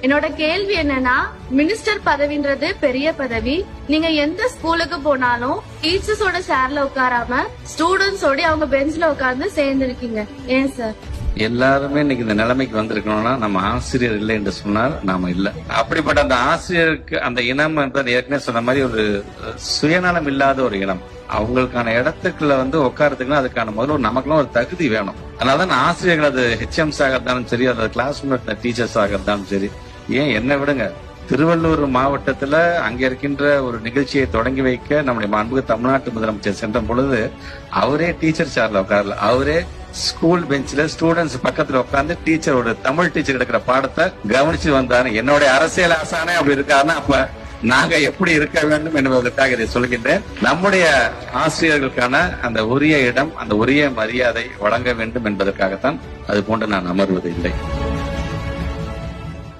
என்னோட கேள்வி என்னன்னா, மினிஸ்டர் பதவின்றது பெரிய பதவி. நீங்க எந்த ஸ்கூலுக்கு போனாலும் டீச்சர்ஸோட சேர்ல உட்காராம ஸ்டூடெண்ட்ஸோட அவங்க பெஞ்ச்ல உட்கார்ந்து சேர்ந்து இருக்கீங்க. ஏன் சார்? எல்லாருமே இன்னைக்கு இந்த நிலைமைக்கு வந்திருக்கணும்னா நம்ம ஆசிரியர் இல்லை என்று சொன்னால் நாம இல்லை. அப்படிப்பட்ட அந்த ஆசிரியருக்கு அந்த இனம் என்பது ஏற்கனவே சொன்ன மாதிரி ஒரு சுயநலம் இல்லாத ஒரு இனம். அவங்களுக்கான இடத்துக்குள்ள உட்காரத்துக்குன்னா அதுக்கான முதல்ல நமக்குலாம் ஒரு தகுதி வேணும். அதனாலதான் ஆசிரியர்கள் அது ஹெச்எம்ஸ் ஆக இருந்தாலும் சரி, அது கிளாஸ் டீச்சர்ஸ் ஆக இருந்தாலும் சரி. ஏன் என்ன விடுங்க, திருவள்ளூர் மாவட்டத்துல அங்க இருக்கின்ற ஒரு நிகழ்ச்சியை தொடங்கி வைக்க நம்முடைய மாண்புமிகு தமிழ்நாட்டு முதலமைச்சர் சென்ற பொழுது அவரே டீச்சர் சேர்ல உட்காரல, அவரே ஸ்கூல் பெஞ்ச்ல ஸ்டூடெண்ட்ஸ் பக்கத்துல உட்கார்ந்து டீச்சரோட தமிழ் டீச்சர் எடுக்கிற பாடத்தை கவனிச்சு வந்தாரு. என்னுடைய அரசியல் ஆசானே அப்படி இருக்காருன்னா அப்ப நாங்க எப்படி இருக்க வேண்டும் என்பதற்காக இதை சொல்கின்றேன். நம்முடைய ஆசிரியர்களுக்கான அந்த உரிய இடம், அந்த உரிய மரியாதை வழங்க வேண்டும் என்பதற்காகத்தான் அது போன்று நான் அமர்வது இல்லை.